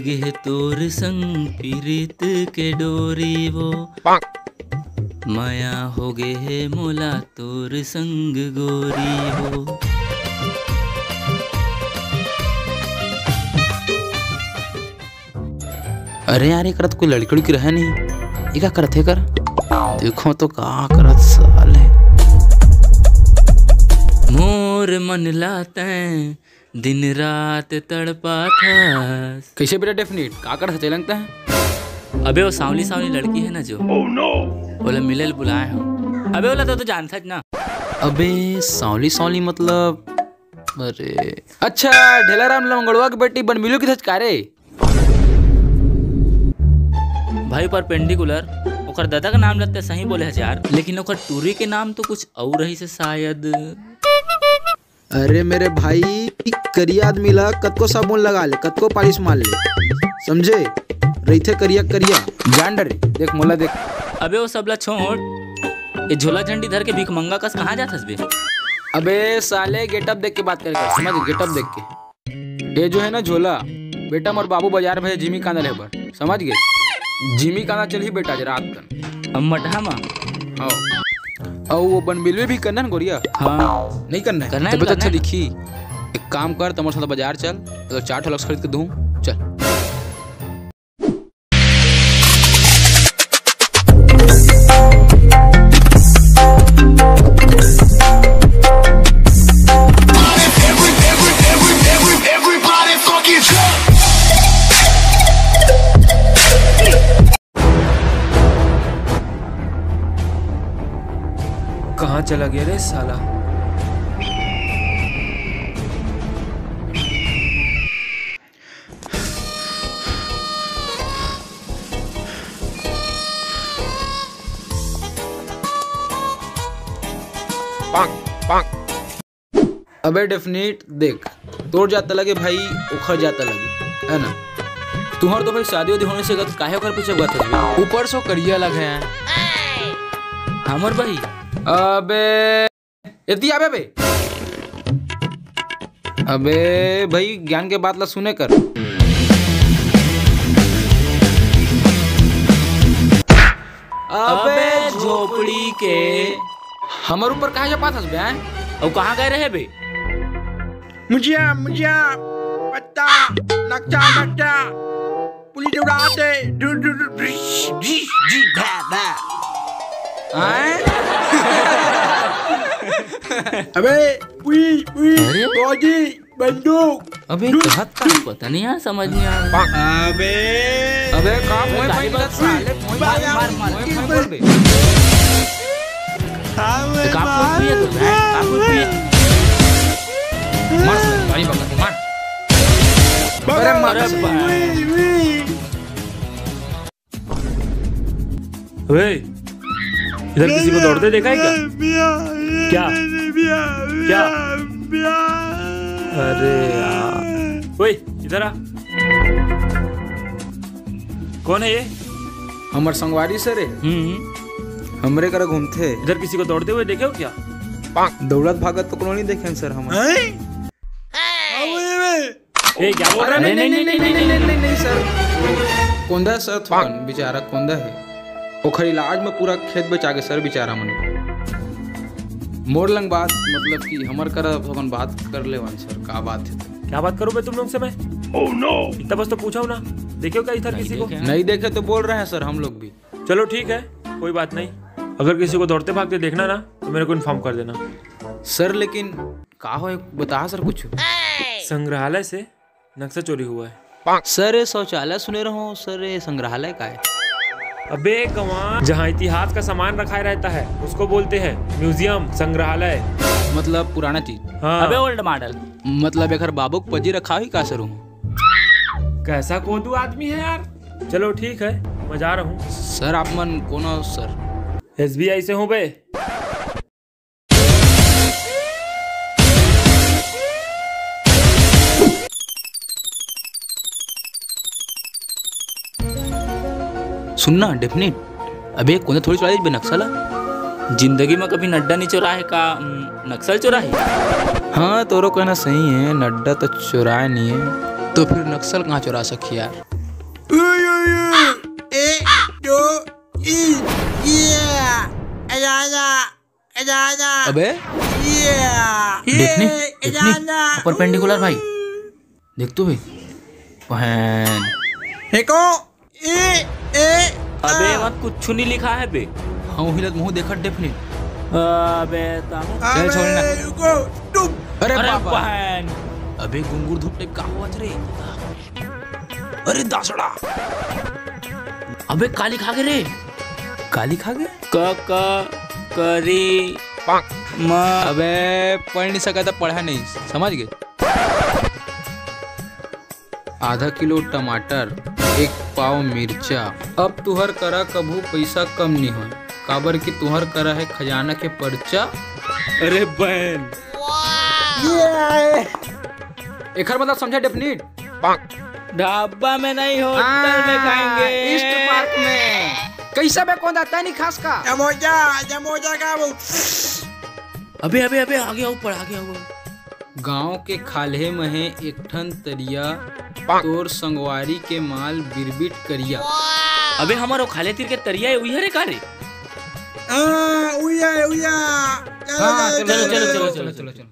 गे तोर संग पीरित के डोरी वो माया हो गे मोला तोर संग गोरी हो। अरे यार ये करत कोई लड़की उड़की रहे नहीं, ये क्या करत है कर? देखो तो का करत साले। मोर मन लाते दिन रात तड़पा था। कैसे बेटा डेफिनेट का करत है लगता है? अबे वो सांवली सांवली लड़की है ना जो बोले मिले बुलाए हो। अबे बोला तो जानता ना। अबे सांवली सांवली मतलब अरे अच्छा ढेलाराम लंगड़वा की बेटी बन मिलो की धचकारे भाई परपेंडिकुलर ओकर दादा का नाम लगता है सही बोले हजार, लेकिन ओकर टूरी के नाम तो कुछ और रही से शायद। अरे मेरे भाई करिया आदमी ला कतको साबुन लगा ले कतको पालिश मार ले समझे रहीथे करिया करिया जान डरे देख मोला देख। अबे वो सबला छोड़ ये झोला झंडी धर के भीख मंगा कस कहाँ जाथस बे? अबे साले गेटअप देख के बात कर समझ गेटअप देख के। ये जो है ना झोला बेटा मोर बाबू बाजार में जिमी कांदा ले बर समझ गए। जिमी कांदा चल ही बेटा जरा आत हम मठा मा और वो बनबिलवे भी करना है गोरिया। हाँ नहीं करना है करना तब अच्छा दिखी। एक काम कर तुम्हारे साथ बाजार चल तो 4 ठो लक्स खरीद के दूं चल। कहाँ चला गया रे साला? अबे डेफिनेट देख तोड़ जाता लगे भाई उखड़ जाता लगे है ना। तुम्हार तो भाई शादी वादी होने से काहे ओकर पीछे हुआ था ऊपर से करिया लगे हैं हमर भाई। अबे इतनी आबे बे अबे भाई ज्ञान के बात ला सुने कर। अबे झोपड़ी के हमारे ऊपर कहाँ जा पाता बे और कहाँ गए रहे बे? मुझिया मुझिया पत्ता नक्शा नक्शा पुलिस उड़ा दे अबे पुई पुई फौजी बंदूक। अबे कहत का पता नहीं यार समझ नहीं आ रहा। अबे काम होए भाई बस साले मार बे काम कुछ भी है तो काम कुछ भी है मार भाई बका मार अरे मार वे इधर किसी को दौड़ते देखा है क्या? क्या अरे यार ओए इधर आ। कौन है ये? हमर संगवारी से रे हमरे कर घूमते। इधर किसी को दौड़ते हुए देखे हो क्या? दौड़त भागत तो कोनो नहीं देखे सर हम। ए क्या बोल रहा है? नहीं सर कोंदा सर थोन बेचारा कोंदा है ओखर इलाज में पूरा खेत बेचा के सर बेचारा मन मोर लंग बात मतलब कि हमर कर अपन बात कर ले वन सर का बात है। क्या बात करूं मैं तुम लोग से मैं? ओह नो इतना बस तो पूछा हूं ना देखियो क्या इधर किसी को? नहीं देखे तो बोल रहे हैं सर हम लोग भी। चलो ठीक है कोई बात नहीं। अगर किसी को दौड़ते भागते देखना ना तो मेरे को इन्फॉर्म कर देना सर। लेकिन का हो बता सर कुछ। संग्रहालय से नक्शा चोरी हुआ है सर। शौचालय सुने रहो सर ये संग्रहालय का है? अबे गंवार जहाँ इतिहास का सामान रखा रहता है उसको बोलते हैं म्यूजियम संग्रहालय मतलब पुराना चीज। हाँ। अबे ओल्ड मॉडल मतलब एक बाबू पजी रखा ही का सर हूँ। कैसा कोदू आदमी है यार। चलो ठीक है मैं जा रहा हूँ। सर आप मन कौन सर? SBI से हूँ बे। सुनना डेफिनेट अबे कौन थोड़ी चुराई बे नक्सला? जिंदगी में कभी नड्डा नहीं चुराहे का नक्सल चुराही? हाँ तोरो कहना सही है नड्डा तो चुराए नहीं है तो फिर नक्सल कहाँ चुरा सकी यार? अबे देखने परपेंडिकुलर भाई देख तू भी बहन। अबे वहाँ कुछ नहीं लिखा है बे। हाँ हिलत मुँह देखा डेफिनेट। अबे तामू चल छोड़ना। अरे अरे बाबा। बहन अबे गुंगुर धूप टाइप का हुआ रे। अरे दासड़ा। अबे काली खा गए रे। काली खा गए? क करी म। अबे पढ़ नहीं सका था, पढ़ा नहीं, समझ गए? आधा किलो टमाटर, 1 पाव मिर्चा। अब तुहर करा कभू पैसा कम नहीं हो, काबर की तुहर करा है खजाना के पर्चा। अरे बहन एकर मतलब समझा डेफिनेट? ढाबा में नहीं होटल में खाएंगे। ईस्ट पार्क में। कैसा बे कौन आता नहीं खास का? अबे अबे अबे आगे आओ पढ़ आगे आओ। गांव के खाल्हे में है एक ठन तरिया, तोर संगवारी के माल बिरबिट करिया। अबे हमारो खाले तीर के तरिया है उइहरे का रे। हाँ, चलो।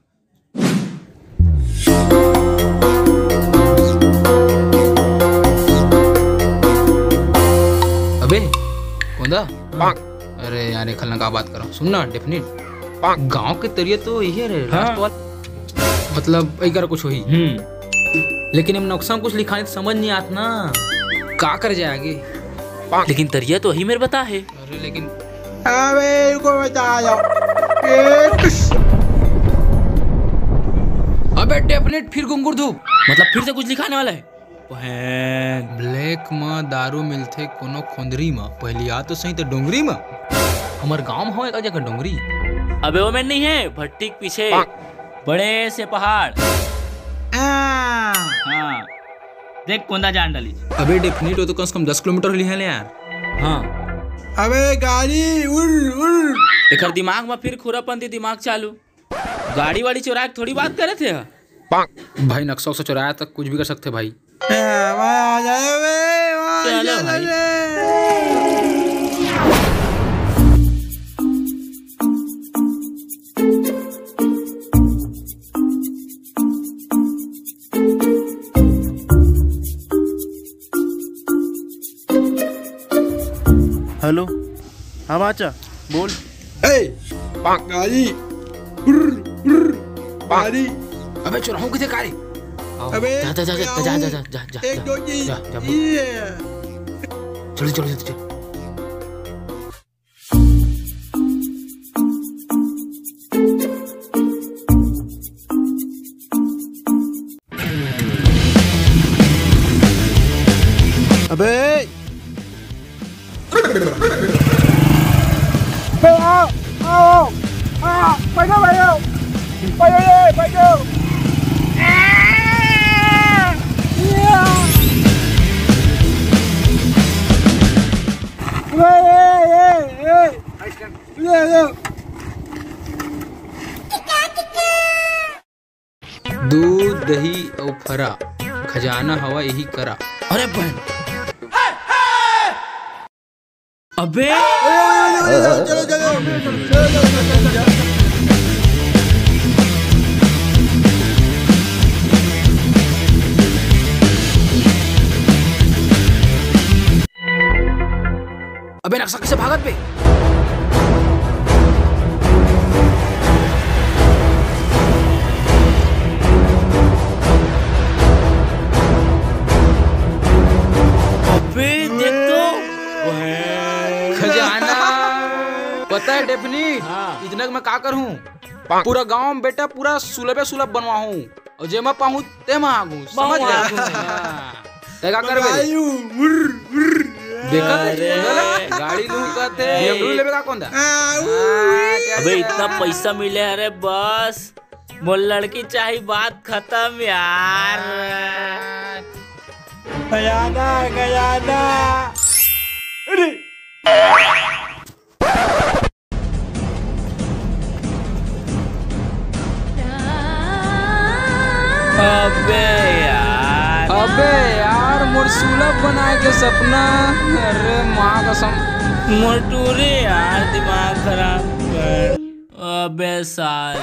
अबे कौंदा? अरे यार ये खलना का बात कर रहा हूँ, सुनना डेफिनेट। गांव के तरिया तो यही है रे। लास्ट वाला मतलब ऐसा कुछ हुई। लेकिन हम नक्शा कुछ लिखाने तो समझ नहीं आता ना, का कर जाएगे? लेकिन तरिया तो ही मेरे बता है। अरे लेकिन अबे डेफिनेट फिर गुंगुर धूप। मतलब फिर से कुछ लिखाने वाला है। बहन ब्लैक में दारू मिलते कोनो खोंदरी में, पहली आ तो सही तो डोंगरी में। हमार गांव में हो एक जगह डोंगरी। अबे वो में नहीं है, भट्टी के पीछे बड़े से पहाड़। हाँ देख कोंदा जान डाली। अबे डेफिनेट हो तो कम से कम 10 किलोमीटर ली है यार। हाँ अबे गाड़ी उड़। एकर दिमाग में फिर खुरापंती दिमाग चालू। गाड़ी वाड़ी चुरा के थोड़ी बात करे थे। भाई नक्शा से चुराया तक कुछ भी कर सकते भाई। चलो भाई। हेलो हाँ बाचा बोल। गाड़ी गाड़ी। अबे चुराहू किसे कारे? अबे जा जा जा जा जा जा जा जा जा एक दो जी जा, जा, चल। अबे दूध दही और फरा, खजाना हवा यही करा। अरे बहन अबे अबे नक्शा कैसे भागत बे? अबे देख तो खजाना पता है डेफिनेट। हाँ। इतना मैं का करूँ, पूरा गांव में बेटा पूरा सुलभे सुलभ बनवाऊं और जेमा पाऊं ते में आगू, समझ गया? ते का कर बे? देखा गाड़ी लू कहते BMW लेबे का कौन दा? अबे इतना पैसा मिले अरे बस मोल लड़की चाहिए, बात खत्म यार। खजाना अबे यार अबे यार मोर सुलभ बनाए के सपना। अरे माँ कसम। मोटूरे यार दिमाग खराब कर। अबे साल।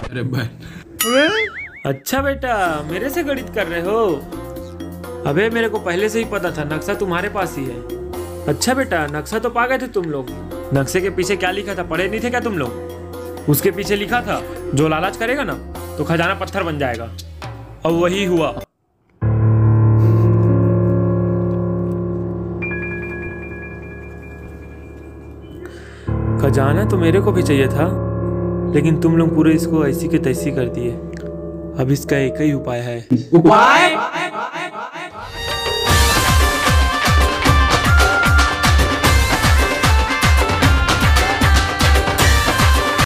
अरे भाई अच्छा बेटा, मेरे से गणित कर रहे हो? अबे मेरे को पहले से ही पता था नक्शा तुम्हारे पास ही है। अच्छा बेटा, नक्शा तो पा गए थे तुम लोग। नक्शे के पीछे क्या लिखा था पढ़े नहीं थे क्या तुम लोग? उसके पीछे लिखा था जो लालच करेगा ना तो खजाना पत्थर बन जाएगा, और वही हुआ। खजाना तो मेरे को भी चाहिए था, लेकिन तुम लोग पूरे इसको ऐसी के तैसी कर दिए। अब इसका एक ही उपाय है। उपाय